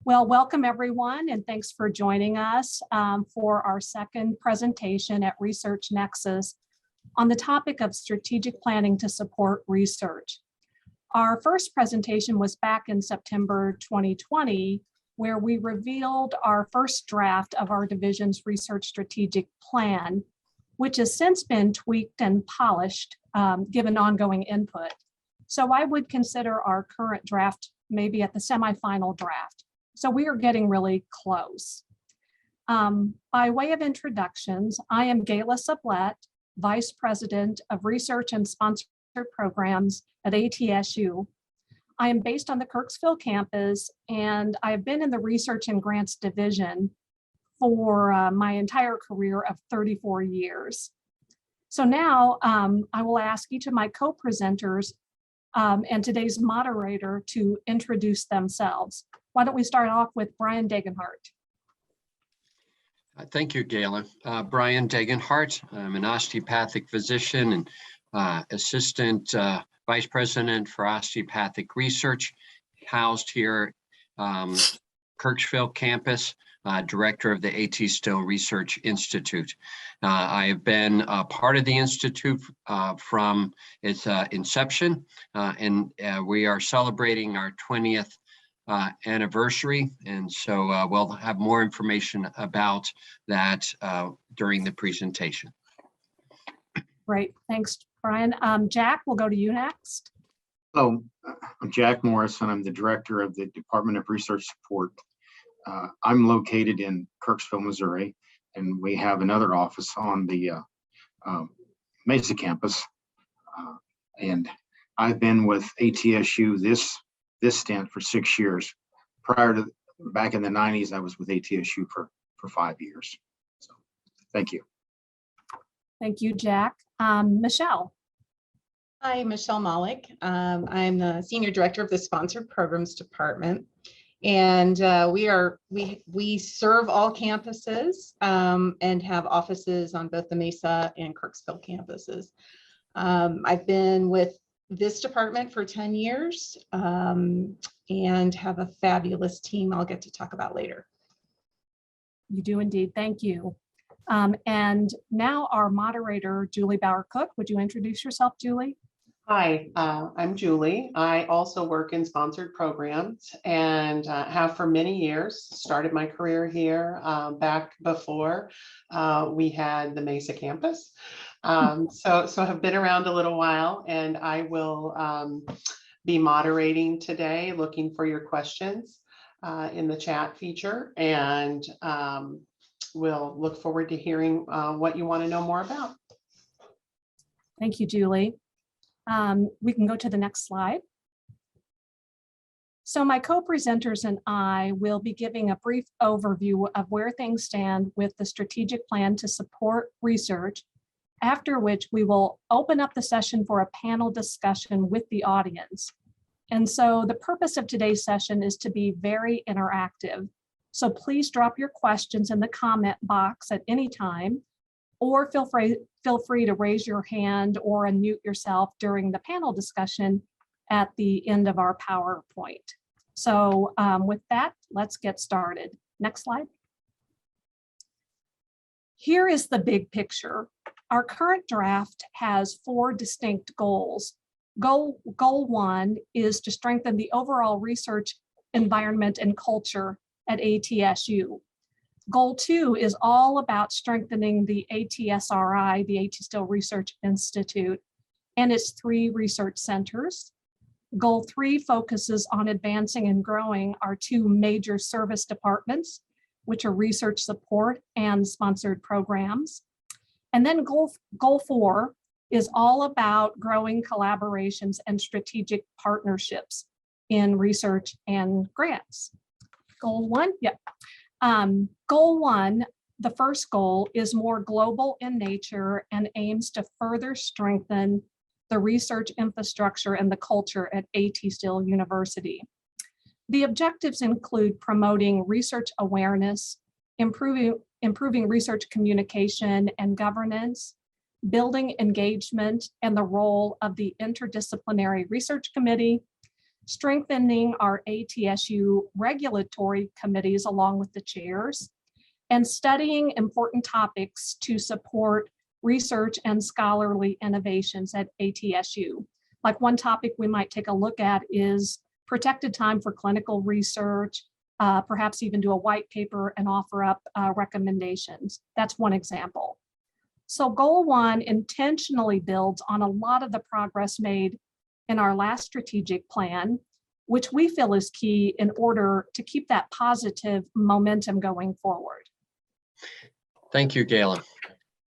Well, welcome everyone, and thanks for joining us for our second presentation at Research Nexus on the topic of strategic planning to support research. Our first presentation was back in September 2020, where we revealed our first draft of our division's research strategic plan, which has since been tweaked and polished given ongoing input. So I would consider our current draft maybe at the semifinal draft. So we are getting really close. By way of introductions, I am Gaylah Sublette, Vice President of Research and Sponsored Programs at ATSU. I am based on the Kirksville campus, and I have been in the Research and Grants Division for my entire career of 34 years. So now I will ask each of my co-presenters and today's moderator to introduce themselves. Why don't we start off with Brian Degenhart? Thank you, Gaylah. Brian Degenhart. I'm an osteopathic physician and Assistant Vice President for Osteopathic Research, housed here Kirksville campus, Director of the A.T. Still Research Institute. I have been a part of the Institute from its inception, and we are celebrating our 20th anniversary, and so we'll have more information about that during the presentation. Great, thanks, Brian. Jack, we'll go to you next. Hello, I'm Jack Morrison. I'm the Director of the Department of Research Support. I'm located in Kirksville, Missouri, and we have another office on the Mesa campus. And I've been with ATSU this stint for 6 years. Prior to back in the 90s, I was with ATSU for 5 years. So thank you. Thank you, Jack. Michelle. Hi, Michelle Malik. I'm the Senior Director of the Sponsored Programs Department. And we serve all campuses and have offices on both the Mesa and Kirksville campuses. I've been with this department for 10 years and have a fabulous team I'll get to talk about later. You do indeed, thank you. And now our moderator, Julie Bauer-Cook. Would you introduce yourself, Julie? Hi, I'm Julie. I also work in sponsored programs and have for many years. Started my career here back before we had the Mesa campus. So have been around a little while, and I will be moderating today, looking for your questions in the chat feature, and we'll look forward to hearing what you want to know more about. Thank you, Julie. We can go to the next slide. So my co-presenters and I will be giving a brief overview of where things stand with the strategic plan to support research, after which we will open up the session for a panel discussion with the audience. And so the purpose of today's session is to be very interactive. So please drop your questions in the comment box at any time, or feel free to raise your hand or unmute yourself during the panel discussion at the end of our PowerPoint. So with that, let's get started. Next slide. Here is the big picture. Our current draft has 4 distinct goals. Goal 1 is to strengthen the overall research environment and culture at ATSU. Goal 2 is all about strengthening the ATSRI, the AT Still Research Institute, and its 3 research centers. Goal 3 focuses on advancing and growing our 2 major service departments, which are research support and sponsored programs. And then goal 4 is all about growing collaborations and strategic partnerships in research and grants. Goal 1, yeah. Goal 1, the first goal, is more global in nature and aims to further strengthen the research infrastructure and the culture at AT Still University. The objectives include promoting research awareness, improving research communication and governance, building engagement and the role of the interdisciplinary research committee, strengthening our ATSU regulatory committees along with the chairs, and studying important topics to support research and scholarly innovations at ATSU. Like one topic we might take a look at is protected time for clinical research, perhaps even do a white paper and offer up recommendations. That's one example. So goal 1 intentionally builds on a lot of the progress made in our last strategic plan, which we feel is key in order to keep that positive momentum going forward. Thank you, Gaylah.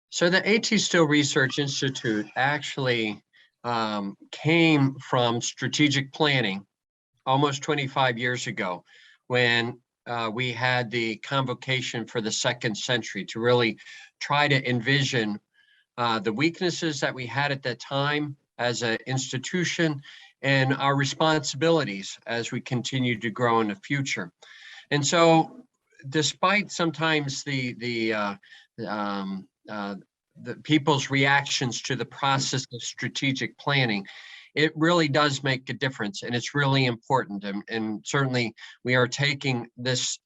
So the AT Still Research Institute actually came from strategic planning almost 25 years ago, when we had the convocation for the second century to really try to envision the weaknesses that we had at that time as an institution and our responsibilities as we continue to grow in the future. And so despite sometimes the people's reactions to the process of strategic planning, it really does make a difference, and it's really important. And certainly we are taking this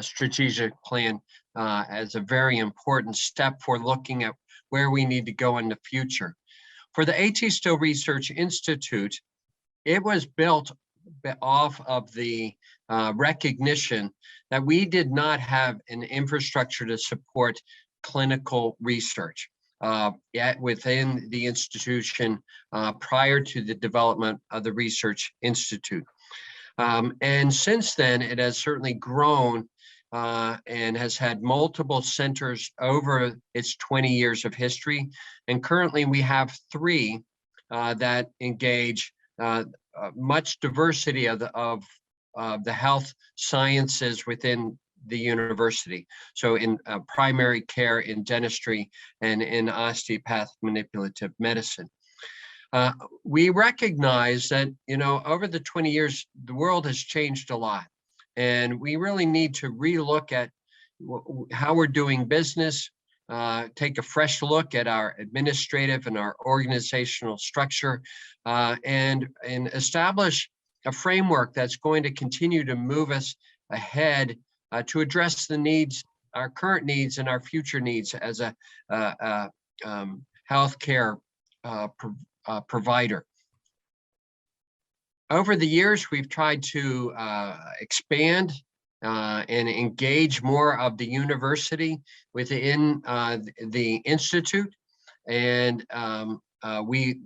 strategic plan as a very important step for looking at where we need to go in the future. For the AT Still Research Institute, it was built off of the recognition that we did not have an infrastructure to support clinical research yet within the institution prior to the development of the Research Institute. And since then, it has certainly grown and has had multiple centers over its 20 years of history. And currently we have 3 that engage much diversity of the health sciences within the university. So in primary care, in dentistry, and in osteopathic manipulative medicine. We recognize that, over the 20 years, the world has changed a lot. And we really need to relook at how we're doing business, take a fresh look at our administrative and our organizational structure, and establish a framework that's going to continue to move us ahead to address the needs, our current needs and our future needs as a healthcare provider. Over the years, we've tried to expand and engage more of the university within the institute, and we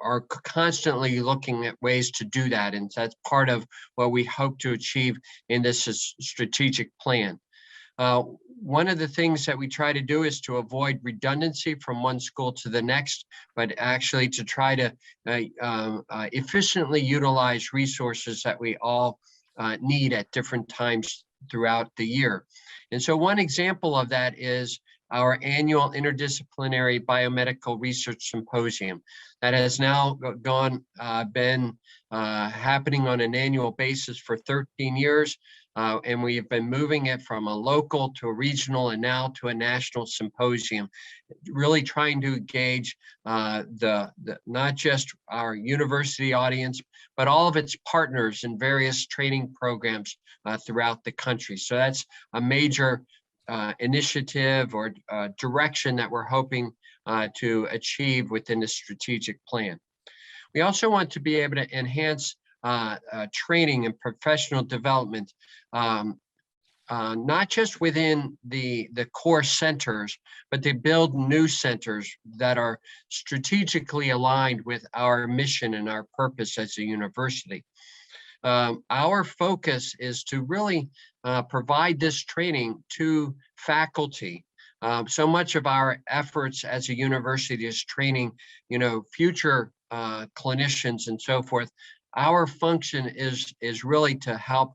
are constantly looking at ways to do that, and that's part of what we hope to achieve in this strategic plan. One of the things that we try to do is to avoid redundancy from one school to the next, but actually to try to efficiently utilize resources that we all need at different times throughout the year. And so one example of that is our annual interdisciplinary biomedical research symposium that has now been happening on an annual basis for 13 years. And we have been moving it from a local to a regional and now to a national symposium, really trying to engage not just our university audience, but all of its partners in various training programs throughout the country. So that's a major initiative or direction that we're hoping to achieve within the strategic plan. We also want to be able to enhance training and professional development, not just within the core centers, but to build new centers that are strategically aligned with our mission and our purpose as a university. Our focus is to really provide this training to faculty. So much of our efforts as a university is training, future clinicians and so forth. Our function is really to help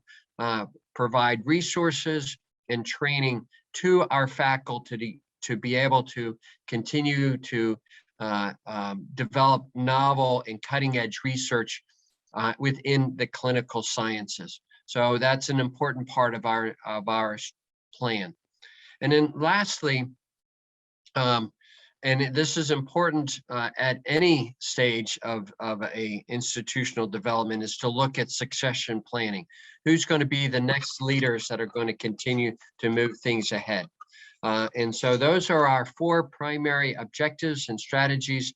provide resources and training to our faculty to be able to continue to develop novel and cutting-edge research within the clinical sciences. So that's an important part of our plan. And then lastly, And this is important at any stage of a institutional development, is to look at succession planning. Who's going to be the next leaders that are going to continue to move things ahead? And so those are our 4 primary objectives and strategies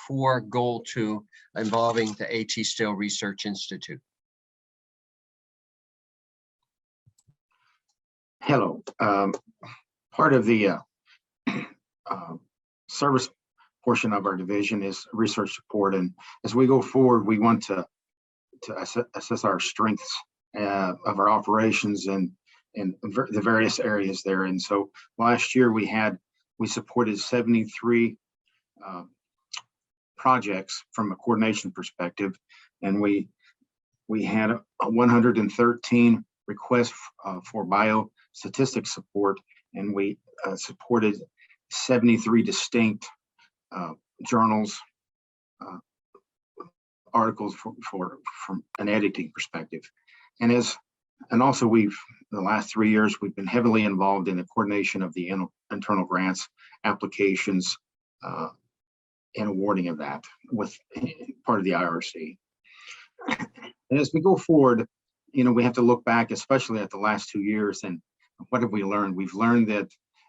for Goal 2 involving the A.T. Still Research Institute. Hello. Part of the service portion of our division is research support. And as we go forward, we want to assess our strengths of our operations and the various areas there. And so last year we supported 73 projects from a coordination perspective, and we had 113 requests for biostatistics support, and we supported 73 distinct journals, articles from an editing perspective. And also the last 3 years, we've been heavily involved in the coordination of the internal grants, applications, and awarding of that with part of the IRC. And as we go forward, we have to look back, especially at the last 2 years, and what have we learned? We've learned that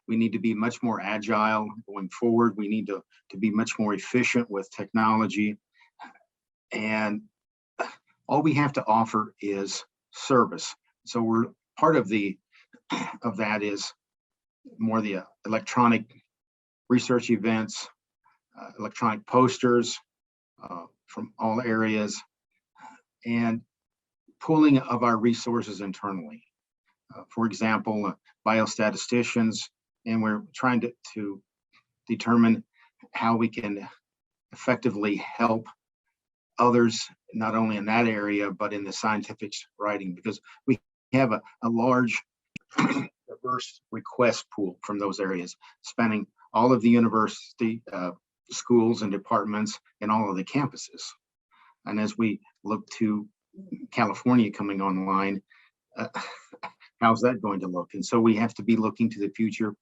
we need to be much more agile going forward. We need to be much more efficient with technology. And all we have to offer is service. So we're part of that is more the electronic research events, electronic posters from all areas, and pooling of our resources internally. For example, biostatisticians, and we're trying to determine how we can effectively help others, not only in that area, but in the scientific writing, because we have a large diverse request pool from those areas, spanning all of the university schools and departments and all of the campuses. And as we look to California coming online, how's that going to look? And so we have to be looking to the future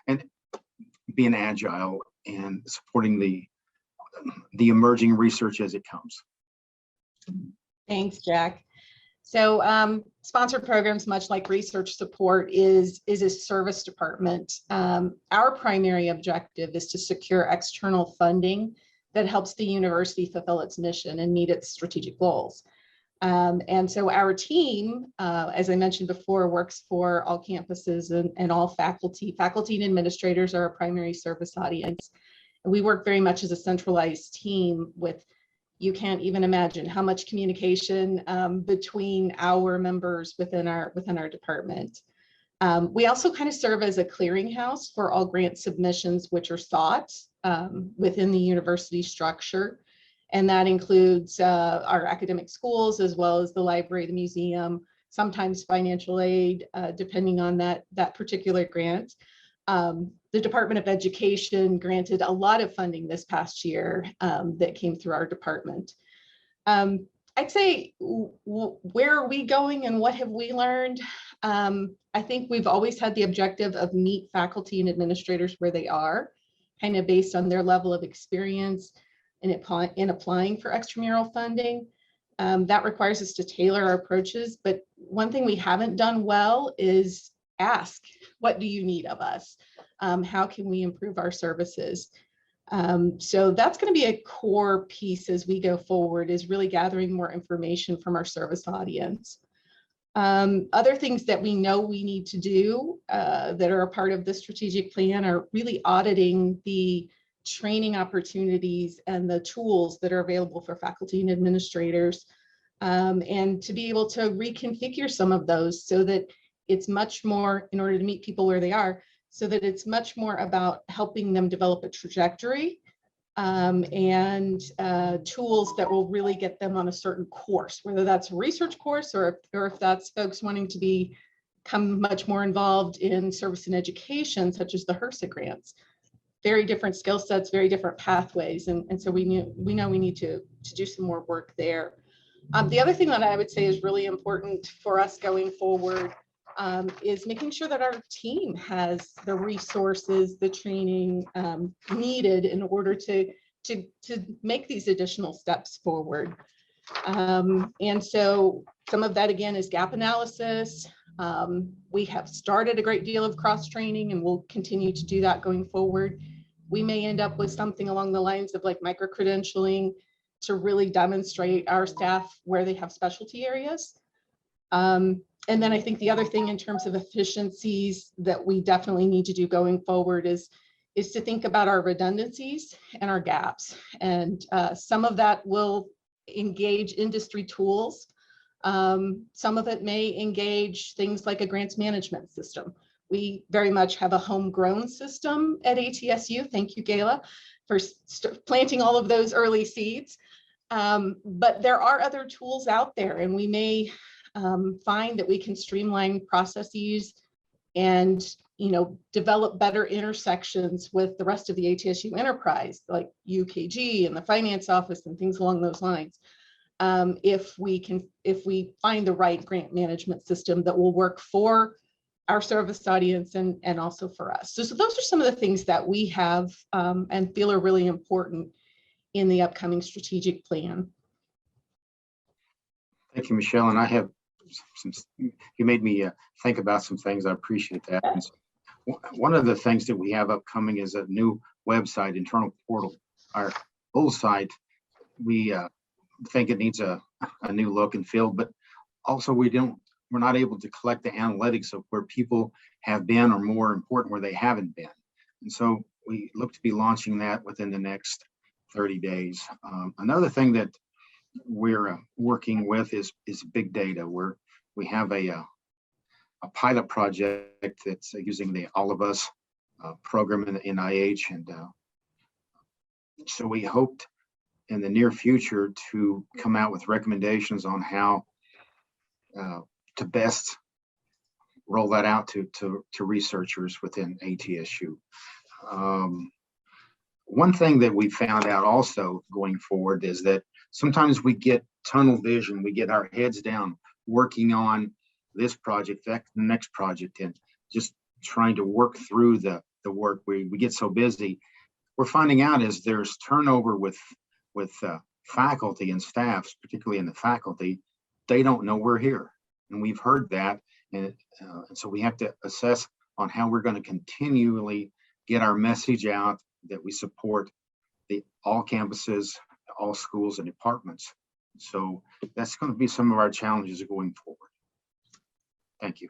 and being agile and supporting the emerging research as it comes. Thanks, Jack. So sponsored programs, much like research support, is a service department. Our primary objective is to secure external funding that helps the university fulfill its mission and meet its strategic goals. And so our team, as I mentioned before, works for all campuses and all faculty. Faculty and administrators are our primary service audience. And we work very much as a centralized team with, you can't even imagine how much communication between our members within our department. We also kind of serve as a clearinghouse for all grant submissions which are sought within the university structure. And that includes our academic schools, as well as the library, the museum, sometimes financial aid, depending on that particular grant. The Department of Education granted a lot of funding this past year that came through our department. I'd say, where are we going and what have we learned? I think we've always had the objective of meet faculty and administrators where they are, kind of based on their level of experience in applying for extramural funding. That requires us to tailor our approaches, but one thing we haven't done well is ask, what do you need of us? How can we improve our services? So that's going to be a core piece as we go forward, is really gathering more information from our service audience. Other things that we know we need to do that are a part of the strategic plan are really auditing the training opportunities and the tools that are available for faculty and administrators, and to be able to reconfigure some of those so that it's much more, in order to meet people where they are, so that it's much more about helping them develop a trajectory and tools that will really get them on a certain course, whether that's a research course or if that's folks wanting to become much more involved in service and education, such as the HRSA grants. Very different skill sets, very different pathways. And so we know we need to do some more work there. The other thing that I would say is really important for us going forward is making sure that our team has the resources, the training needed in order to make these additional steps forward. And so some of that, again, is gap analysis. We have started a great deal of cross training and we'll continue to do that going forward. We may end up with something along the lines of like micro-credentialing to really demonstrate our staff where they have specialty areas. And then I think the other thing in terms of efficiencies that we definitely need to do going forward is to think about our redundancies and our gaps. And some of that will engage industry tools. Some of it may engage things like a grants management system. We very much have a homegrown system at ATSU. Thank you, Gaylah, for planting all of those early seeds. But there are other tools out there, and we may find that we can streamline processes and develop better intersections with the rest of the ATSU enterprise, like UKG and the finance office and things along those lines. If we find the right grant management system that will work for our service audience and also for us. So those are some of the things that we have and feel are really important in the upcoming strategic plan. Thank you, Michelle. And I have you made me think about some things. I appreciate that. And so one of the things that we have upcoming is a new website, internal portal. Our old site, we think it needs a new look and feel, but also we're not able to collect the analytics of where people have been, or more important, where they haven't been. And so we look to be launching that within the next 30 days. Another thing that we're working with is big data, where we have a pilot project that's using the All of Us program in the NIH. And so we hoped in the near future to come out with recommendations on how to best roll that out to researchers within ATSU. One thing that we found out also going forward is that sometimes we get tunnel vision, we get our heads down working on this project, the next project, and just trying to work through the work. We get so busy. We're finding out is there's turnover with faculty and staffs, particularly in the faculty. They don't know we're here. And we've heard that. And so we have to assess on how we're going to continually get our message out that we support all campuses, all schools and departments. So that's going to be some of our challenges going forward. Thank you.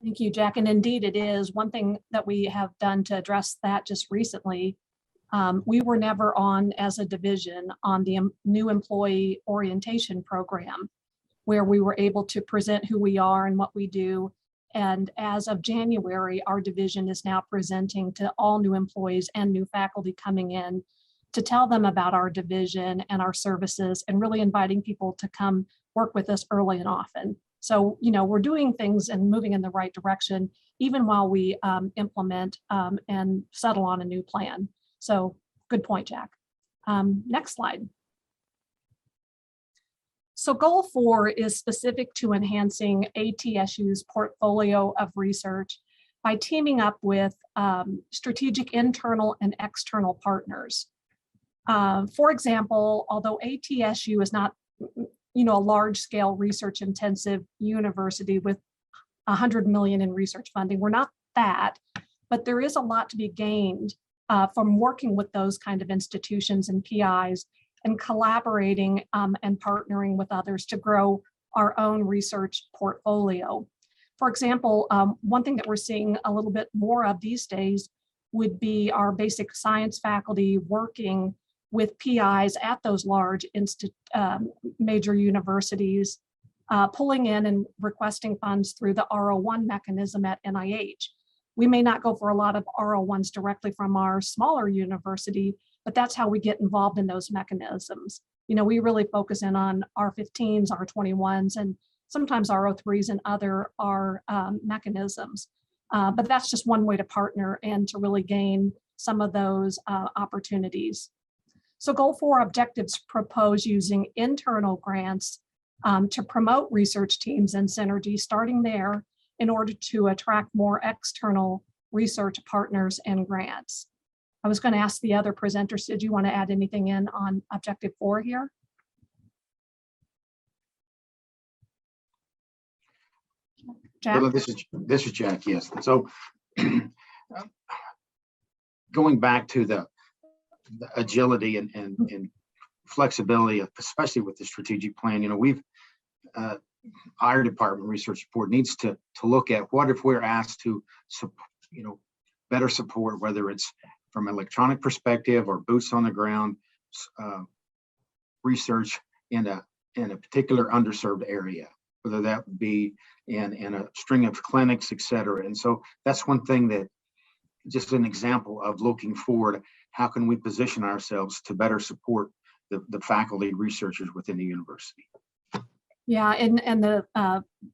Thank you, Jack. And indeed, it is one thing that we have done to address that just recently. We were never on as a division on the new employee orientation program, where we were able to present who we are and what we do. And as of January, our division is now presenting to all new employees and new faculty coming in to tell them about our division and our services, and really inviting people to come work with us early and often. So, we're doing things and moving in the right direction, even while we implement and settle on a new plan. So good point, Jack. Next slide. So goal 4 is specific to enhancing ATSU's portfolio of research by teaming up with strategic internal and external partners. For example, although ATSU is not, a large-scale research-intensive university with 100 million in research funding, we're not that, but there is a lot to be gained from working with those kind of institutions and PIs and collaborating and partnering with others to grow our own research portfolio. For example, one thing that we're seeing a little bit more of these days would be our basic science faculty working with PIs at those large major universities, pulling in and requesting funds through the R01 mechanism at NIH. We may not go for a lot of R01s directly from our smaller university, but that's how we get involved in those mechanisms. We really focus in on R15s, R21s, and sometimes R03s and other R mechanisms. But that's just one way to partner and to really gain some of those opportunities. So goal 4 objectives propose using internal grants to promote research teams and synergy, starting there, in order to attract more external research partners and grants. I was going to ask the other presenters, did you want to add anything in on objective 4 here? Jack? Well, this is Jack, yes. So going back to the agility and flexibility, especially with the strategic plan, we've our department, research support, needs to look at what if we're asked to better support, whether it's from an electronic perspective or boots on the ground research in a particular underserved area, whether that would be in a string of clinics, et cetera. And so that's one thing that, just an example of looking forward, how can we position ourselves to better support the faculty researchers within the university? Yeah, and the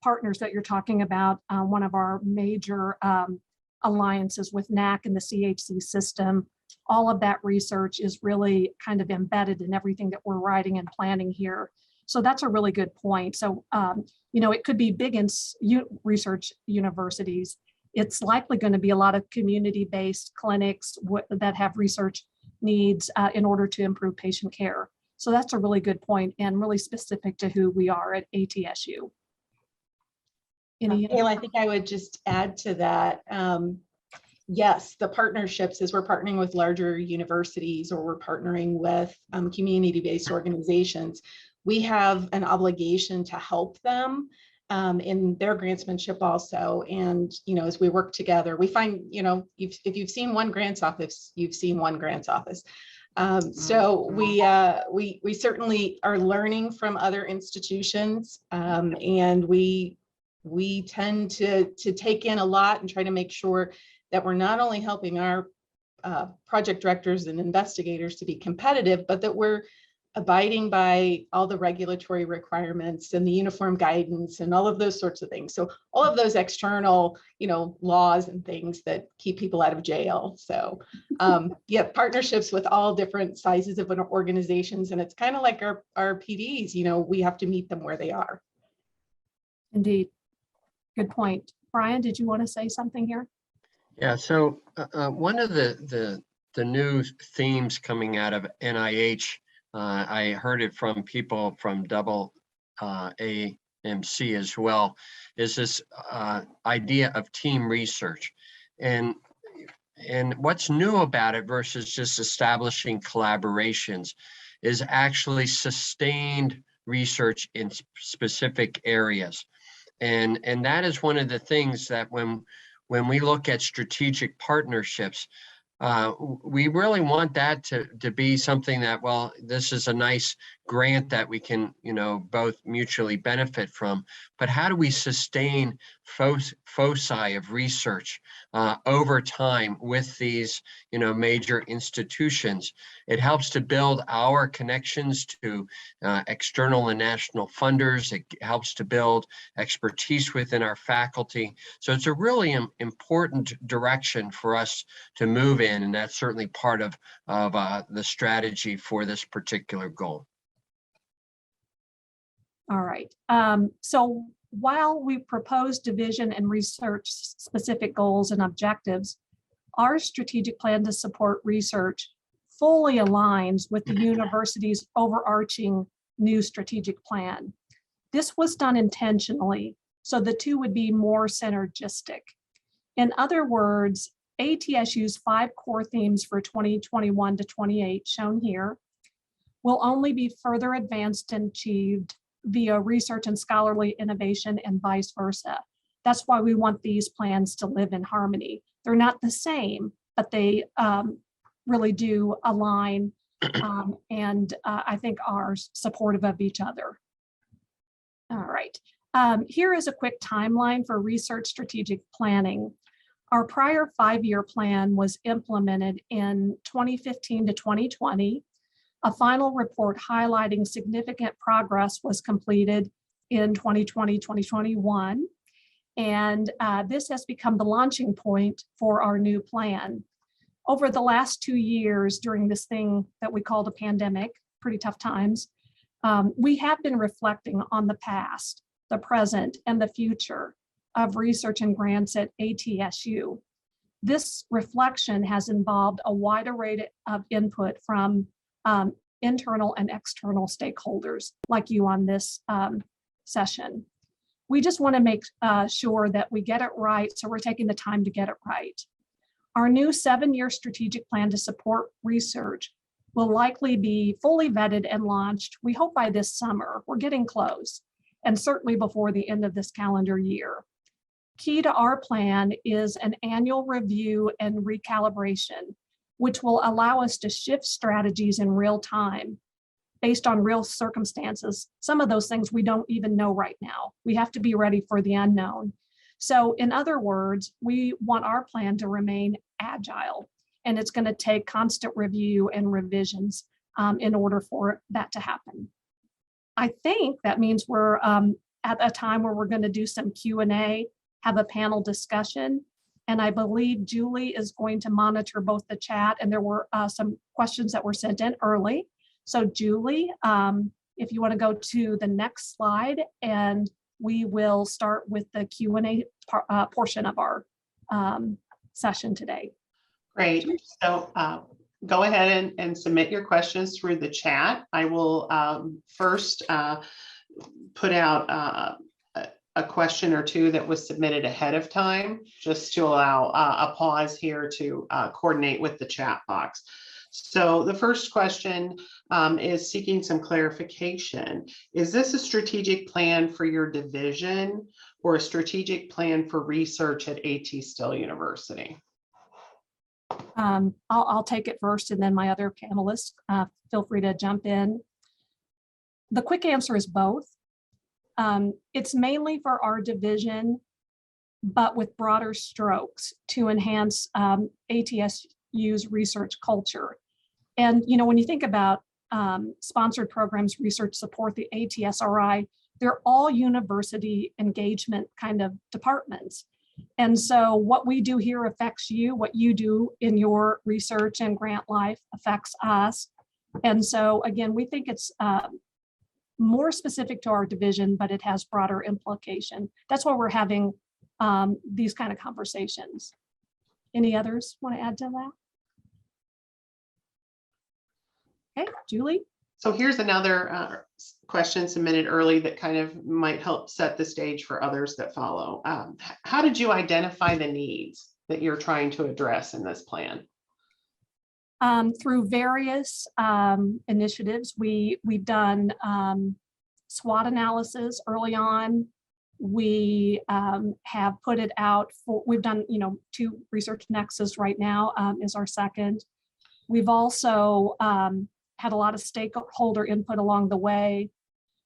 partners that you're talking about, one of our major alliances with NAC and the CHC system, all of that research is really kind of embedded in everything that we're writing and planning here. So that's a really good point. So, it could be big in research universities. It's likely going to be a lot of community-based clinics that have research needs in order to improve patient care. So that's a really good point and really specific to who we are at ATSU. Gaylah, I think I would just add to that. Yes, the partnerships, as we're partnering with larger universities or we're partnering with community-based organizations, we have an obligation to help them in their grantsmanship also. And, as we work together, we find, if you've seen one grants office, you've seen one grants office. So we certainly are learning from other institutions, and we tend to take in a lot and try to make sure that we're not only helping our project directors and investigators to be competitive, but that we're abiding by all the regulatory requirements and the uniform guidance and all of those sorts of things. So all of those external, laws and things that keep people out of jail. So yeah, partnerships with all different sizes of organizations. And it's kind of like our PDs, we have to meet them where they are. Indeed. Good point. Brian, did you want to say something here? Yeah, so one of the new themes coming out of NIH, I heard it from people from AAMC as well, is this idea of team research. And what's new about it versus just establishing collaborations is actually sustained research in specific areas. And that is one of the things that when we look at strategic partnerships, we really want that to be something that, well, this is a nice grant that we can, both mutually benefit from, but how do we sustain foci of research over time with these, major institutions? It helps to build our connections to external and national funders. It helps to build expertise within our faculty. So it's a really important direction for us to move in, and that's certainly part of the strategy for this particular goal. All right. So while we propose division and research specific goals and objectives, our strategic plan to support research fully aligns with the university's overarching new strategic plan. This was done intentionally, so the two would be more synergistic. In other words, ATSU's 5 core themes for 2021 to 28, shown here, will only be further advanced and achieved via research and scholarly innovation and vice versa. That's why we want these plans to live in harmony. They're not the same, but they really do align and I think are supportive of each other. All right, here is a quick timeline for research strategic planning. Our prior 5-year plan was implemented in 2015 to 2020. A final report highlighting significant progress was completed in 2020, 2021. And this has become the launching point for our new plan. Over the last 2 years during this thing that we called a pandemic, pretty tough times, we have been reflecting on the past, the present, and the future of research and grants at ATSU. This reflection has involved a wide array of input from internal and external stakeholders like you on this session. We just want to make sure that we get it right, so we're taking the time to get it right. Our new 7-year strategic plan to support research will likely be fully vetted and launched, we hope by this summer. We're getting close, and certainly before the end of this calendar year. Key to our plan is an annual review and recalibration, which will allow us to shift strategies in real time based on real circumstances. Some of those things we don't even know right now. We have to be ready for the unknown. So in other words, we want our plan to remain agile, and it's going to take constant review and revisions in order for that to happen. I think that means we're at a time where we're going to do some Q&A, have a panel discussion, and I believe Julie is going to monitor both the chat, and there were some questions that were sent in early. So Julie, if you want to go to the next slide, and we will start with the Q&A portion of our session today. Great. So go ahead and submit your questions through the chat. I will first put out a question or two that was submitted ahead of time, just to allow a pause here to coordinate with the chat box. So the first question is seeking some clarification. Is this a strategic plan for your division or a strategic plan for research at AT Still University? I'll take it first, and then my other panelists feel free to jump in. The quick answer is both. It's mainly for our division, but with broader strokes to enhance ATSU's research culture. And when you think about sponsored programs, research support, the ATSRI, they're all university engagement kind of departments. And so what we do here affects you. What you do in your research and grant life affects us. And so again, we think it's more specific to our division, but it has broader implication. That's why we're having these kind of conversations. Any others want to add to that? Okay, Julie. So here's another question submitted early that kind of might help set the stage for others that follow. How did you identify the needs that you're trying to address in this plan? Through various initiatives, we've done SWOT analysis early on. We have put it out for, we've done, 2 research Nexus right now is our second. We've also had a lot of stakeholder input along the way.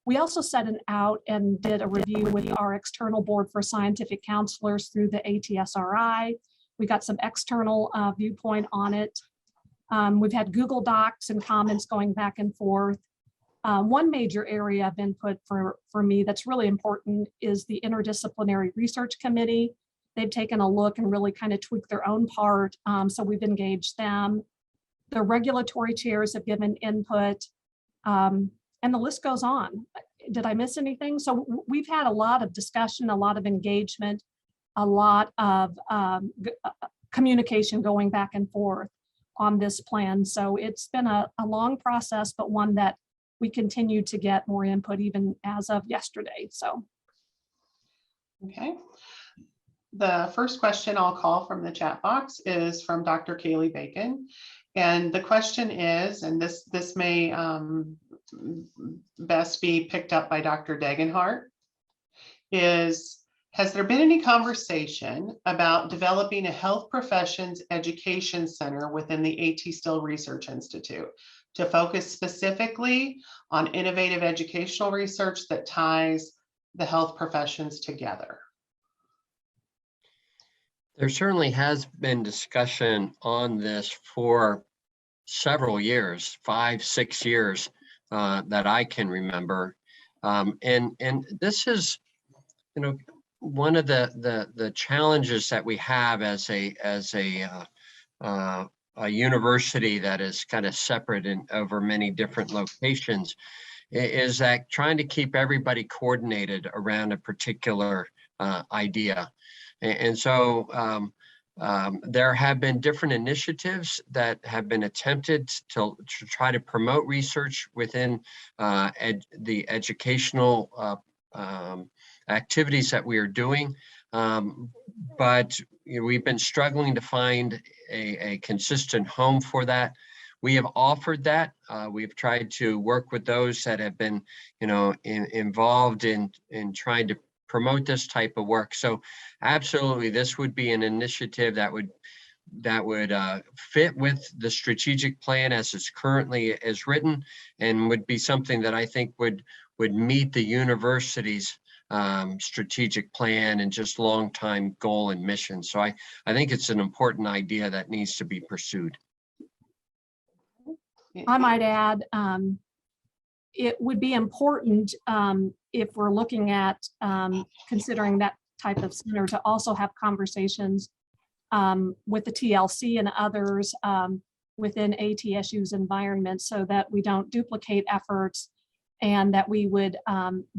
We also set it out and did a review with our external board for scientific counselors through the ATSRI. We got some external viewpoint on it. We've had Google Docs and comments going back and forth. One major area of input for me that's really important is the Interdisciplinary Research Committee. They've taken a look and really kind of tweaked their own part, so we've engaged them. The regulatory chairs have given input, and the list goes on. Did I miss anything? So we've had a lot of discussion, a lot of engagement, a lot of communication going back and forth on this plan. So it's been a long process, but one that we continue to get more input even as of yesterday. So. Okay. The first question I'll call from the chat box is from Dr. Kaylee Bacon. And the question is, and this may best be picked up by Dr. Degenhart, is, has there been any conversation about developing a health professions education center within the AT Still Research Institute to focus specifically on innovative educational research that ties the health professions together? There certainly has been discussion on this for several years, 5-6 years that I can remember. And this is, one of the challenges that we have as a university that is kind of separate and over many different locations is that trying to keep everybody coordinated around a particular idea. And so there have been different initiatives that have been attempted to try to promote research within the educational activities that we are doing. But we've been struggling to find a consistent home for that. We have offered that. We've tried to work with those that have been, involved in trying to promote this type of work. So absolutely, this would be an initiative that would fit with the strategic plan as it's currently is written, and would be something that I think would meet the university's strategic plan and just long time goal and mission. So I think it's an important idea that needs to be pursued. I might add, it would be important if we're looking at considering that type of center to also have conversations with the TLC and others within ATSU's environment, so that we don't duplicate efforts, and that we would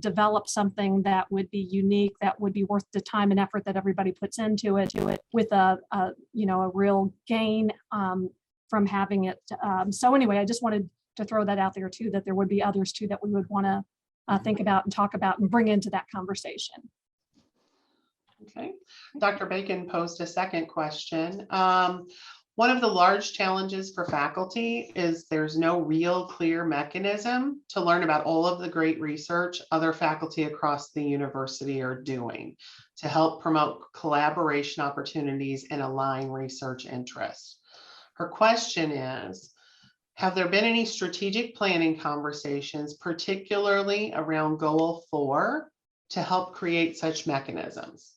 develop something that would be unique, that would be worth the time and effort that everybody puts into it with a real gain from having it. So anyway, I just wanted to throw that out there too, that there would be others too that we would want to think about and talk about and bring into that conversation. Okay, Dr. Bacon posed a second question. One of the large challenges for faculty is there's no real clear mechanism to learn about all of the great research other faculty across the university are doing to help promote collaboration opportunities and align research interests. Her question is, have there been any strategic planning conversations, particularly around Goal 4, to help create such mechanisms?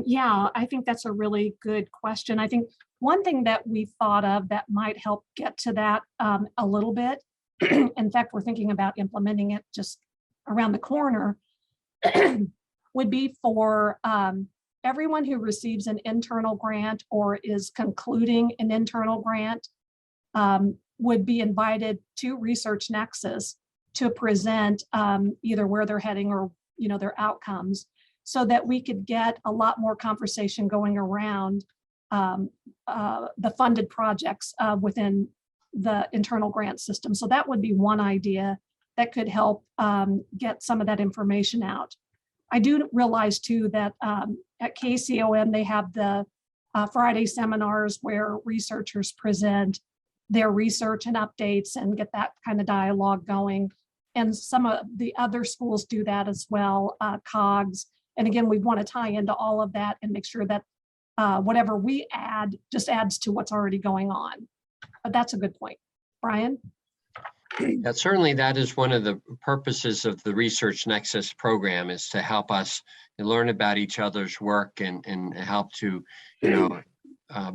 Yeah, I think that's a really good question. I think one thing that we thought of that might help get to that a little bit, in fact, we're thinking about implementing it just around the corner, would be for everyone who receives an internal grant or is concluding an internal grant would be invited to Research Nexus to present either where they're heading or their outcomes, so that we could get a lot more conversation going around the funded projects within the internal grant system. So that would be one idea that could help get some of that information out. I do realize too that at KCOM, they have the Friday seminars where researchers present their research and updates and get that kind of dialogue going. And some of the other schools do that as well, COGS. And again, we want to tie into all of that and make sure that whatever we add just adds to what's already going on. But that's a good point. Brian? Yeah, certainly that is one of the purposes of the Research Nexus program, is to help us learn about each other's work and help to,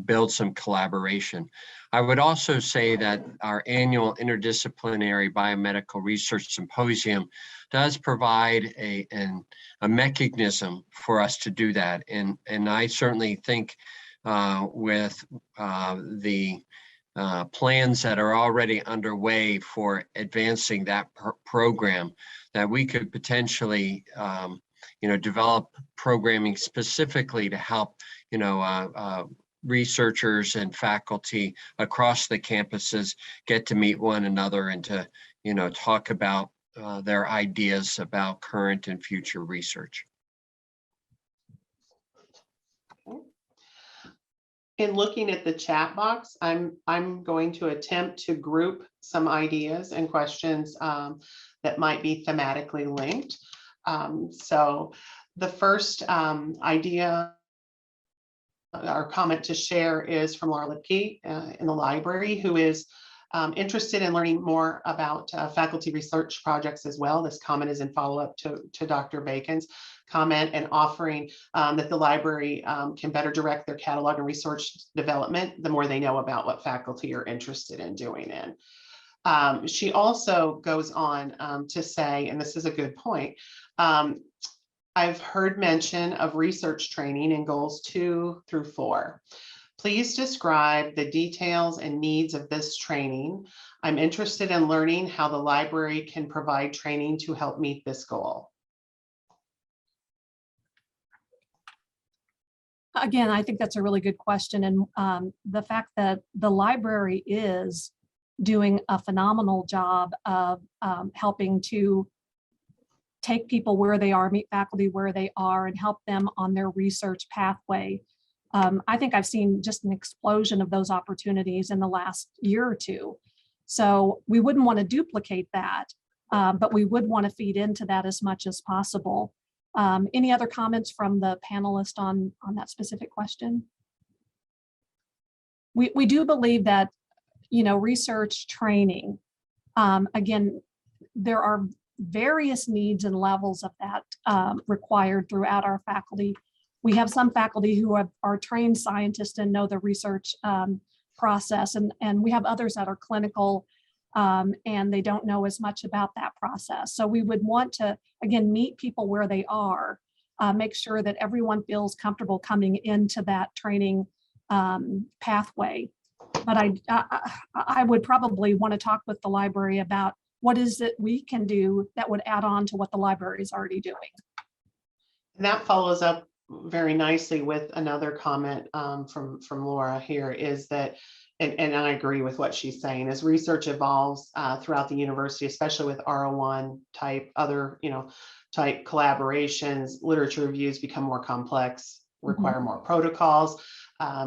build some collaboration. I would also say that our annual interdisciplinary biomedical research symposium does provide a mechanism for us to do that. And I certainly think with the plans that are already underway for advancing that program, that we could potentially develop programming specifically to help researchers and faculty across the campuses get to meet one another and to talk about their ideas about current and future research. In looking at the chat box, I'm going to attempt to group some ideas and questions that might be thematically linked. So the first idea or comment to share is from Laura Lipke in the library, who is interested in learning more about faculty research projects as well. This comment is in follow-up to Dr. Bacon's comment, and offering that the library can better direct their catalog and research development the more they know about what faculty are interested in doing in. She also goes on to say, and this is a good point, I've heard mention of research training in goals 2 through 4. Please describe the details and needs of this training. I'm interested in learning how the library can provide training to help meet this goal. Again, I think that's a really good question. And the fact that the library is doing a phenomenal job of helping to take people where they are, meet faculty where they are, and help them on their research pathway. I think I've seen just an explosion of those opportunities in the last year or two. So we wouldn't want to duplicate that, but we would want to feed into that as much as possible. Any other comments from the panelist on that specific question? We do believe that, research training, again, there are various needs and levels of that required throughout our faculty. We have some faculty who are trained scientists and know the research process, and we have others that are clinical and they don't know as much about that process. So we would want to, again, meet people where they are, make sure that everyone feels comfortable coming into that training pathway. But I would probably want to talk with the library about what is it we can do that would add on to what the library is already doing. And that follows up very nicely with another comment from Laura here, is that, and I agree with what she's saying, as research evolves throughout the university, especially with R01 type, other, type collaborations, literature reviews become more complex, require more protocols.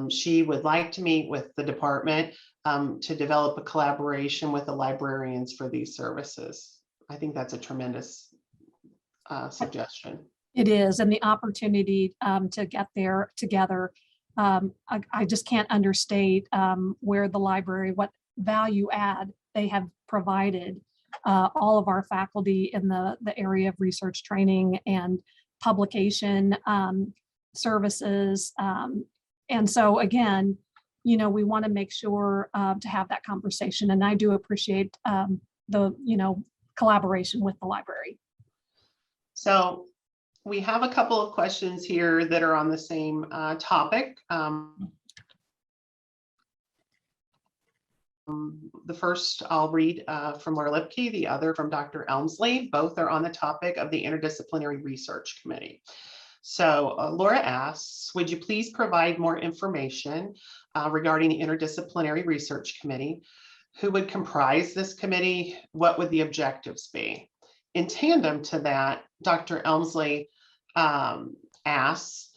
She would like to meet with the department to develop a collaboration with the librarians for these services. I think that's a tremendous suggestion. It is, and the opportunity to get there together. I just can't understate where the library, what value add they have provided all of our faculty in the area of research training and publication services. And so again, we want to make sure to have that conversation, and I do appreciate the collaboration with the library. So we have a couple of questions here that are on the same topic. The first I'll read from Laura Lipke, the other from Dr. Elmsley. Both are on the topic of the Interdisciplinary Research Committee. So Laura asks, would you please provide more information regarding the Interdisciplinary Research Committee? Who would comprise this committee? What would the objectives be? In tandem to that, Dr. Elmsley asks,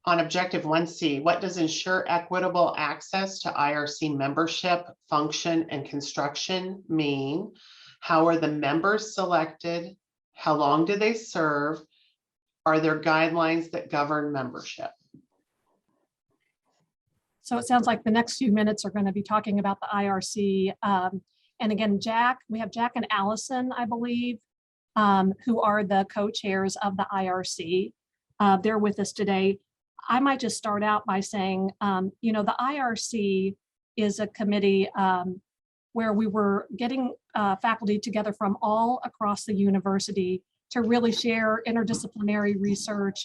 on objective 1C, what does ensure equitable access to IRC membership, function, and construction mean? How are the members selected? How long do they serve? Are there guidelines that govern membership? So it sounds like the next few minutes are going to be talking about the IRC. And again, we have Jack and Allison, I believe, who are the co-chairs of the IRC. They're with us today. I might just start out by saying, the IRC is a committee where we were getting faculty together from all across the university to really share interdisciplinary research,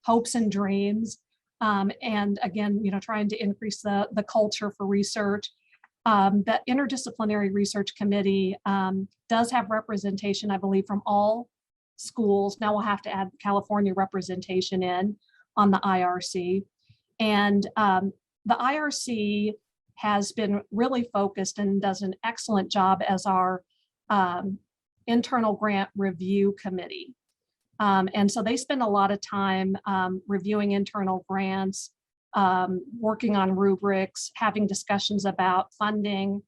hopes and dreams. And again, trying to increase the culture for research. The Interdisciplinary Research Committee does have representation, I believe, from all schools. Now we'll have to add California representation in on the IRC. And the IRC has been really focused and does an excellent job as our internal grant review committee. And so they spend a lot of time reviewing internal grants, working on rubrics, having discussions about funding,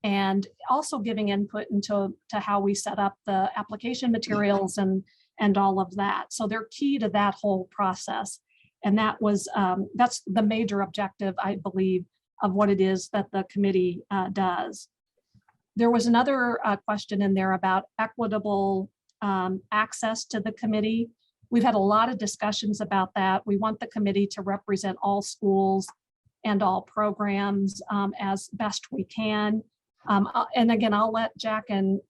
and also giving input into how we set up the application materials and all of that. So they're key to that whole process. And that's the major objective, I believe, of what it is that the committee does. There was another question in there about equitable access to the committee. We've had a lot of discussions about that. We want the committee to represent all schools and all programs as best we can. And again, I'll let Jack and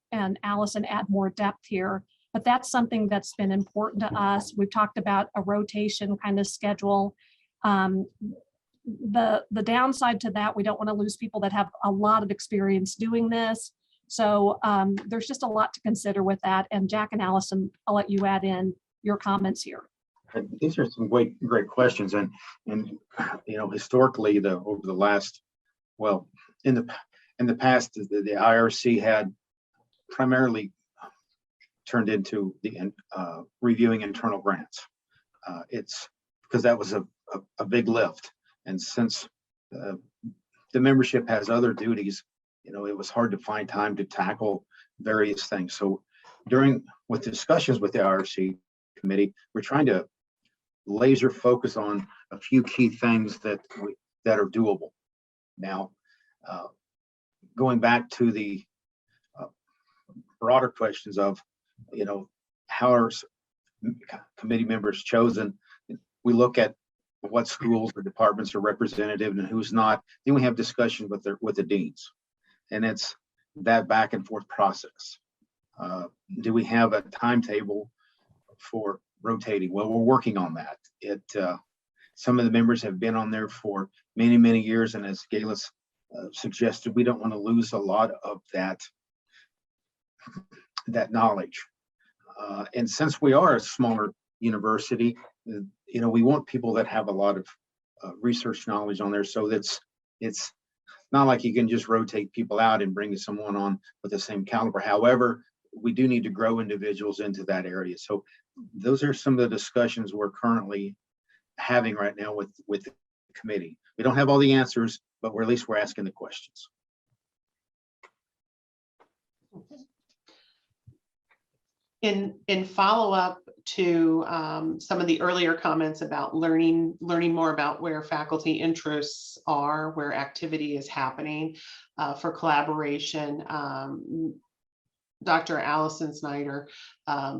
Allison add more depth here, but that's something that's been important to us. We've talked about a rotation kind of schedule. The downside to that, we don't want to lose people that have a lot of experience doing this. So there's just a lot to consider with that. And Jack and Allison, I'll let you add in your comments here. These are some great questions, and historically, over the last, well, in the past, the IRC had primarily turned into the reviewing internal grants. It's because that was a big lift, and since the membership has other duties, it was hard to find time to tackle various things. So with discussions with the IRC committee, we're trying to laser focus on a few key things that are doable. Now, going back to the broader questions of, how are committee members chosen? We look at what schools or departments are representative and who's not. Then we have discussion with the deans, and it's that back and forth process. Do we have a timetable for rotating? Well, we're working on that. Some of the members have been on there for many years, and as Gaylah suggested, we don't want to lose a lot of that knowledge. And since we are a smaller university, we want people that have a lot of research knowledge on there. So it's not like you can just rotate people out and bring someone on with the same caliber. However, we do need to grow individuals into that area. So those are some of the discussions we're currently having right now with the committee. We don't have all the answers, but at least we're asking the questions. In follow-up to some of the earlier comments about learning more about where faculty interests are, where activity is happening for collaboration, Dr. Allison Snyder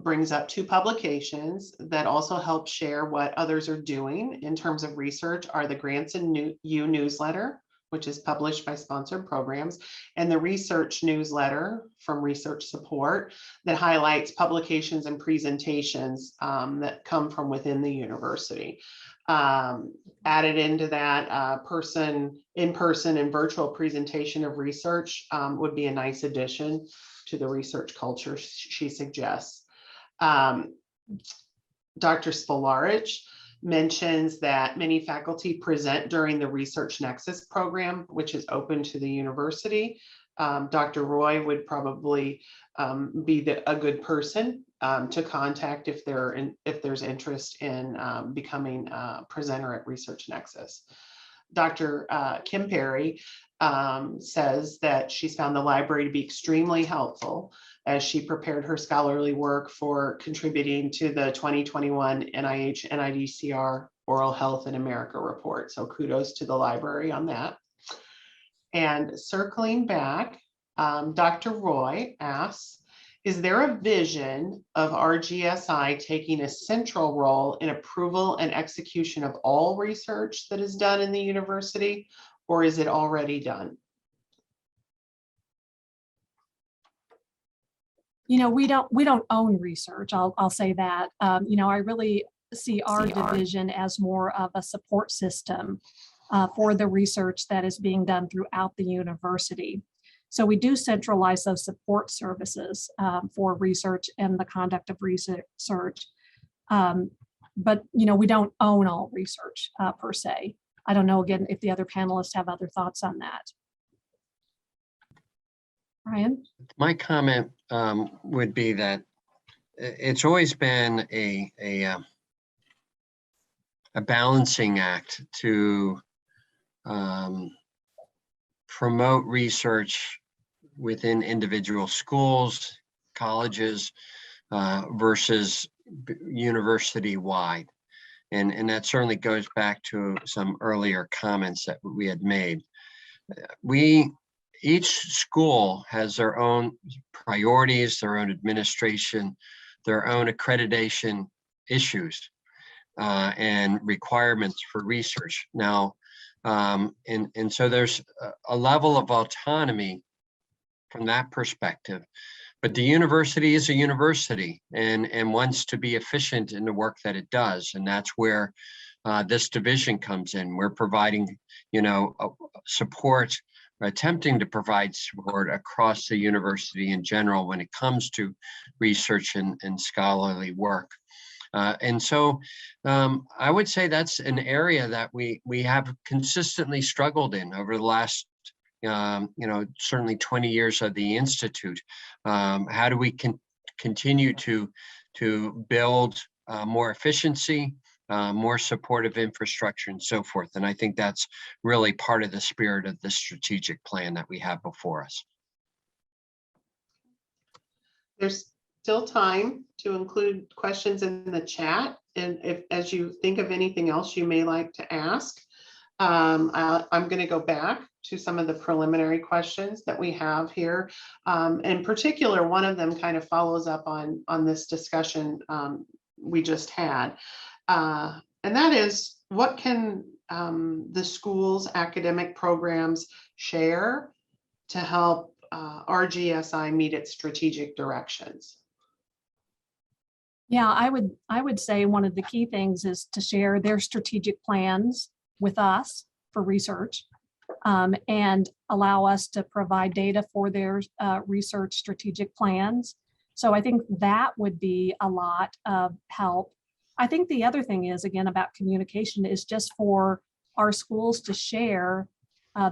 brings up 2 publications that also help share what others are doing in terms of research are the Grants and You newsletter, which is published by Sponsored Programs, and the research newsletter from Research Support that highlights publications and presentations that come from within the university. Added into that, in-person and virtual presentation of research would be a nice addition to the research culture she suggests. Dr. Spolarich mentions that many faculty present during the Research Nexus program, which is open to the university. Dr. Roy would probably be a good person to contact if there's interest in becoming a presenter at Research Nexus. Dr. Kim Perry says that she's found the library to be extremely helpful as she prepared her scholarly work for contributing to the 2021 NIH NIDCR Oral Health in America report. So kudos to the library on that. And circling back, Dr. Roy asks, is there a vision of RGSI taking a central role in approval and execution of all research that is done in the university, or is it already done? We don't own research. I'll say that. I really see our division as more of a support system for the research that is being done throughout the university. So we do centralize those support services for research and the conduct of research. But we don't own all research per se. I don't know, again, if the other panelists have other thoughts on that. Brian? My comment would be that it's always been a balancing act to promote research within individual schools, colleges, versus university-wide. And that certainly goes back to some earlier comments that we had made. Each school has their own priorities, their own administration, their own accreditation issues and requirements for research. Now, and so there's a level of autonomy from that perspective. But the university is a university and wants to be efficient in the work that it does. And that's where this division comes in. We're providing, support, or attempting to provide support across the university in general when it comes to research and scholarly work. And so I would say that's an area that we have consistently struggled in over the last, certainly 20 years of the Institute. How do we continue to build more efficiency, more supportive infrastructure, and so forth? And I think that's really part of the spirit of the strategic plan that we have before us. There's still time to include questions in the chat. And if, as you think of anything else you may like to ask, I'm going to go back to some of the preliminary questions that we have here. In particular, one of them kind of follows up on this discussion we just had. And that is, what can the school's academic programs share to help RGSI meet its strategic directions? Yeah, I would say one of the key things is to share their strategic plans with us for research, and allow us to provide data for their research strategic plans. So I think that would be a lot of help. I think the other thing is, again, about communication is just for our schools to share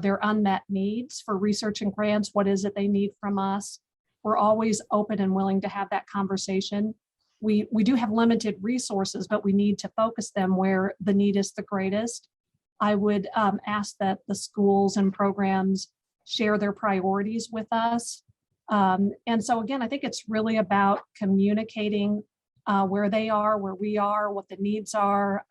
their unmet needs for research and grants. What is it they need from us? We're always open and willing to have that conversation. We do have limited resources, but we need to focus them where the need is the greatest. I would ask that the schools and programs share their priorities with us. And so again, I think it's really about communicating where they are, where we are, what the needs are,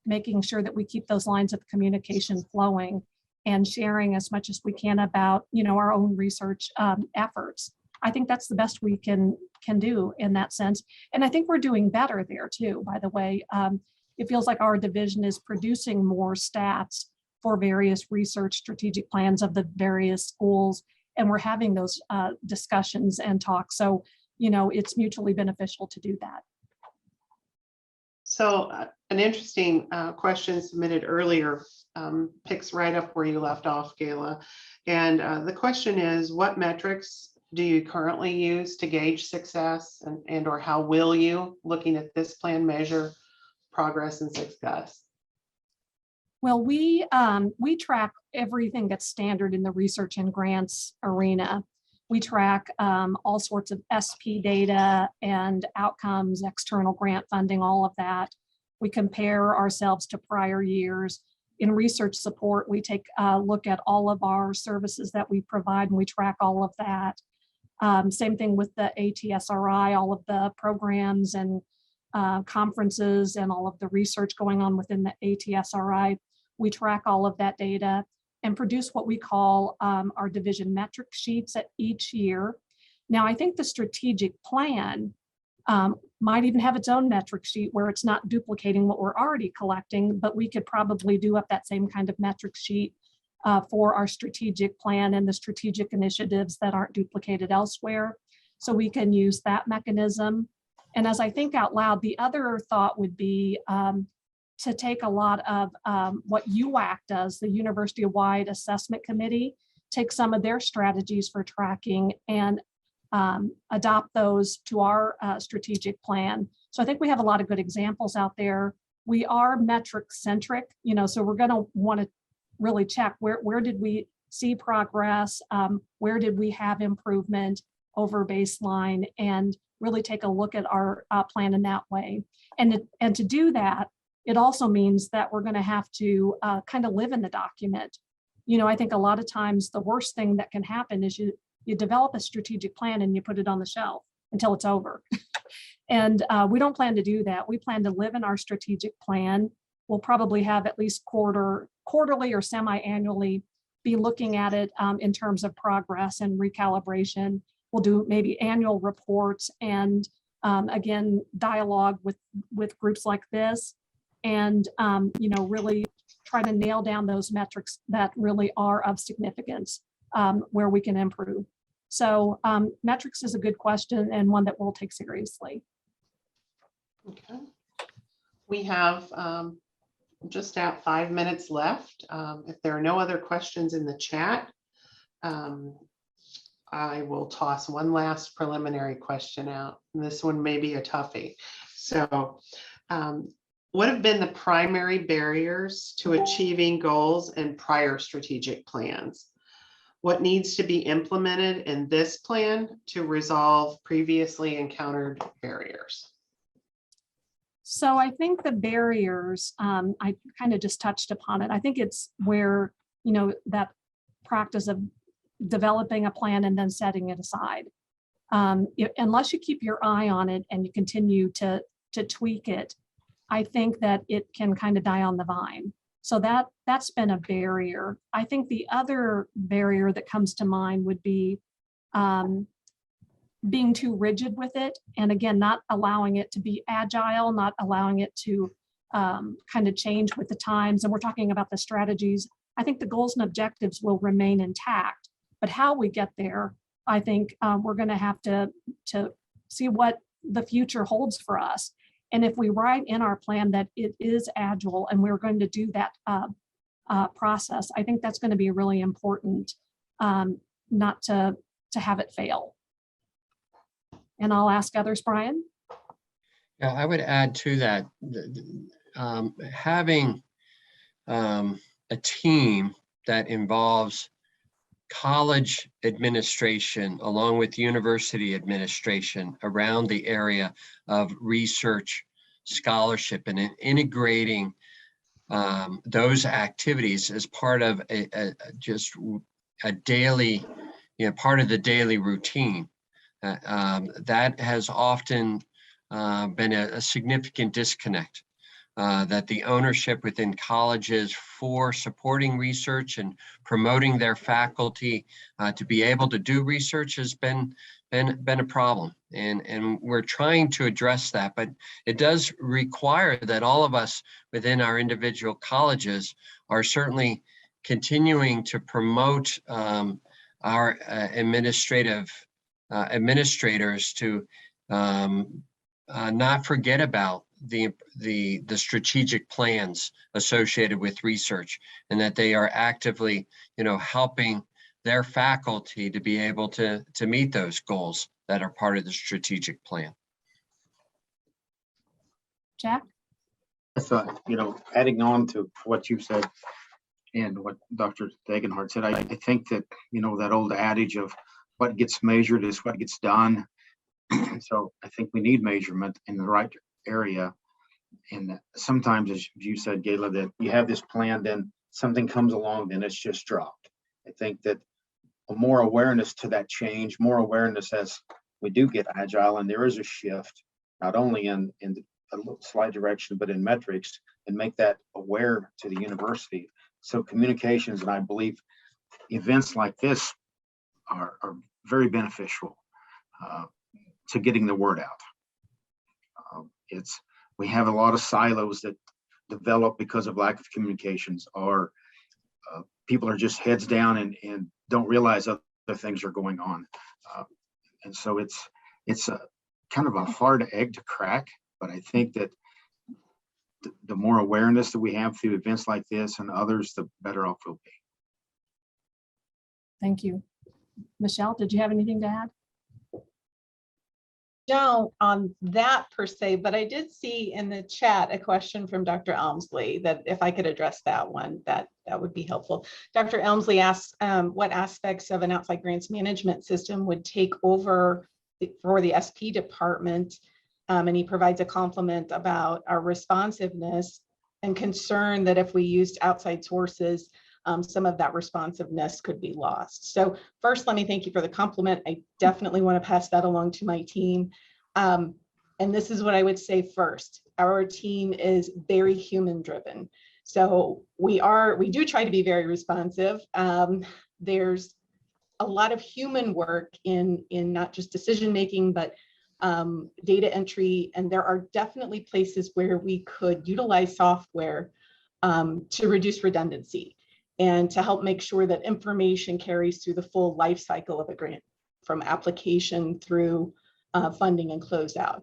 making sure that we keep those lines of communication flowing and sharing as much as we can about, our own research efforts. I think that's the best we can do in that sense. And I think we're doing better there too, by the way. It feels like our division is producing more stats for various research strategic plans of the various schools, and we're having those discussions and talks. So, it's mutually beneficial to do that. So an interesting question submitted earlier picks right up where you left off, Gaylah. And the question is, what metrics do you currently use to gauge success, and or how will you, looking at this plan, measure progress and success? Well, we track everything that's standard in the research and grants arena. We track all sorts of SP data and outcomes, external grant funding, all of that. We compare ourselves to prior years. In research support, we take a look at all of our services that we provide, and we track all of that. Same thing with the ATSRI, all of the programs and conferences and all of the research going on within the ATSRI. We track all of that data and produce what we call our division metric sheets at each year. Now, I think the strategic plan might even have its own metric sheet where it's not duplicating what we're already collecting, but we could probably do up that same kind of metric sheet for our strategic plan and the strategic initiatives that aren't duplicated elsewhere. So we can use that mechanism. And as I think out loud, the other thought would be to take a lot of what UWAC does, the University-wide Assessment Committee, take some of their strategies for tracking and adopt those to our strategic plan. So I think we have a lot of good examples out there. We are metric centric, so we're going to want to really check where did we see progress, where did we have improvement over baseline, and really take a look at our plan in that way. And to do that, it also means that we're going to have to kind of live in the document. I think a lot of times the worst thing that can happen is you develop a strategic plan and you put it on the shelf until it's over. And we don't plan to do that. We plan to live in our strategic plan. We'll probably have at least quarterly or semi-annually be looking at it in terms of progress and recalibration. We'll do maybe annual reports and again, dialogue with groups like this, and really try to nail down those metrics that really are of significance where we can improve. So metrics is a good question and one that we'll take seriously. Okay. We have just at 5 minutes left. If there are no other questions in the chat, I will toss one last preliminary question out. And this one may be a toughie. So what have been the primary barriers to achieving goals and prior strategic plans? What needs to be implemented in this plan to resolve previously encountered barriers? So I think the barriers, I kind of just touched upon it. I think it's where, that practice of developing a plan and then setting it aside. Unless you keep your eye on it and you continue to tweak it, I think that it can kind of die on the vine. So that's been a barrier. I think the other barrier that comes to mind would be being too rigid with it. And again, not allowing it to be agile, not allowing it to kind of change with the times. And we're talking about the strategies. I think the goals and objectives will remain intact, but how we get there, I think we're going to have to see what the future holds for us. And if we write in our plan that it is agile and we're going to do that process, I think that's going to be really important not to have it fail. And I'll ask others, Brian. Yeah, I would add to that, having a team that involves college administration along with university administration around the area of research, scholarship, and integrating those activities as part of a daily, part of the daily routine. That has often been a significant disconnect. That the ownership within colleges for supporting research and promoting their faculty to be able to do research has been a problem, and we're trying to address that. But it does require that all of us within our individual colleges are certainly continuing to promote our administrators to not forget about the strategic plans associated with research, and that they are actively, helping their faculty to be able to meet those goals that are part of the strategic plan. Jack? So, adding on to what you said and what Dr. Degenhardt said, I think that, that old adage of what gets measured is what gets done. So I think we need measurement in the right area. And sometimes, as you said, Gaylah, that you have this plan, then something comes along, then it's just dropped. I think that more awareness to that change, more awareness as we do get agile and there is a shift, not only in a slight direction, but in metrics, and make that aware to the university. So communications, and I believe events like this are very beneficial to getting the word out. We have a lot of silos that develop because of lack of communications, or people are just heads down and don't realize other things are going on. And so it's a kind of a hard egg to crack, but I think that the more awareness that we have through events like this and others, the better off we'll be. Thank you. Michelle, did you have anything to add? Don't on that per se, but I did see in the chat a question from Dr. Elmsley that if I could address that one, that would be helpful. Dr. Elmsley asks what aspects of an outside grants management system would take over for the SP department, and he provides a compliment about our responsiveness and concern that if we used outside sources, some of that responsiveness could be lost. So first, let me thank you for the compliment. I definitely want to pass that along to my team. And this is what I would say first. Our team is very human driven. So we do try to be very responsive. There's a lot of human work in not just decision making, but data entry. And there are definitely places where we could utilize software to reduce redundancy and to help make sure that information carries through the full life cycle of a grant, from application through funding and closeout.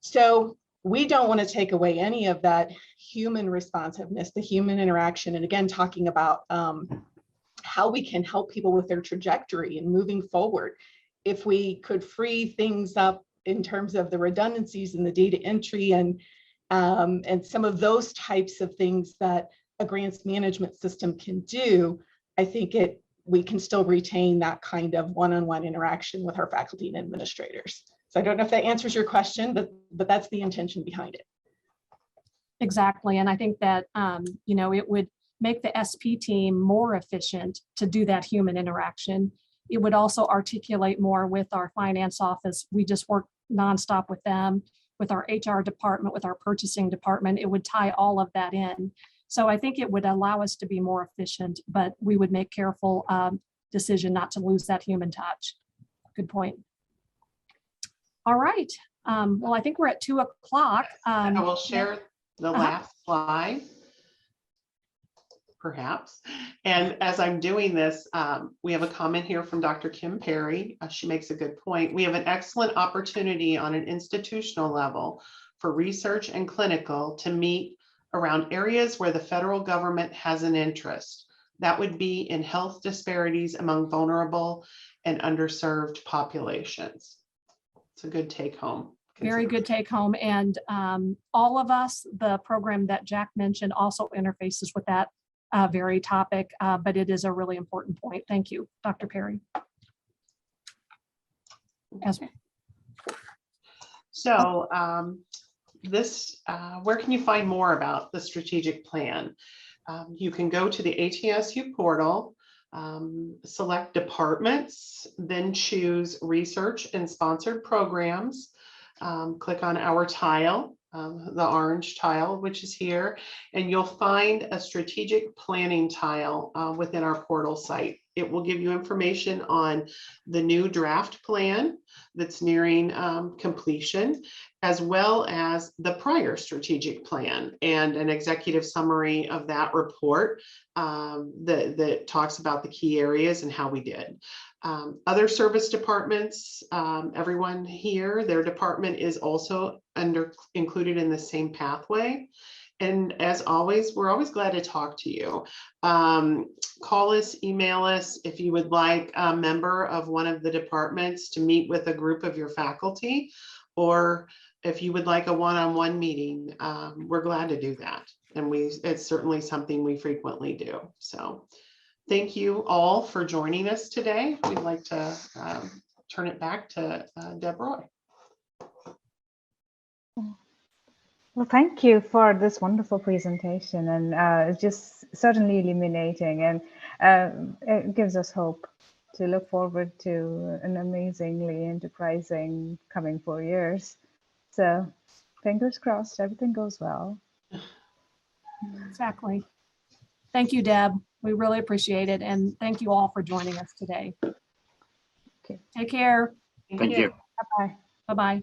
So we don't want to take away any of that human responsiveness, the human interaction, and again, talking about how we can help people with their trajectory and moving forward. If we could free things up in terms of the redundancies in the data entry and some of those types of things that a grants management system can do, I think we can still retain that kind of one-on-one interaction with our faculty and administrators. So I don't know if that answers your question, but that's the intention behind it. Exactly. And I think that, it would make the SP team more efficient to do that human interaction. It would also articulate more with our finance office. We just work nonstop with them, with our HR department, with our purchasing department. It would tie all of that in. So I think it would allow us to be more efficient, but we would make careful decision not to lose that human touch. Good point. All right. Well, I think we're at 2 o'clock. I will share the last slide, perhaps. And as I'm doing this, we have a comment here from Dr. Kim Perry. She makes a good point. We have an excellent opportunity on an institutional level for research and clinical to meet around areas where the federal government has an interest. That would be in health disparities among vulnerable and underserved populations. It's a good take home. Very good take home. And all of us, the program that Jack mentioned also interfaces with that very topic, but it is a really important point. Thank you, Dr. Perry. So where can you find more about the strategic plan? You can go to the ATSU portal, select departments, then choose research and sponsored programs. Click on our tile, the orange tile, which is here, and you'll find a strategic planning tile within our portal site. It will give you information on the new draft plan that's nearing completion, as well as the prior strategic plan and an executive summary of that report that talks about the key areas and how we did. Other service departments, everyone here, their department is also included in the same pathway. And as always, we're always glad to talk to you. Call us, email us if you would like a member of one of the departments to meet with a group of your faculty, or if you would like a one-on-one meeting, we're glad to do that. And it's certainly something we frequently do. So thank you all for joining us today. We'd like to turn it back to Deb Roy. Well, thank you for this wonderful presentation, and it's just certainly illuminating, and it gives us hope to look forward to an amazingly enterprising coming 4 years. So fingers crossed, everything goes well. Exactly. Thank you, Deb. We really appreciate it. And thank you all for joining us today. Okay. Take care. Thank you. Bye-bye. Bye-bye.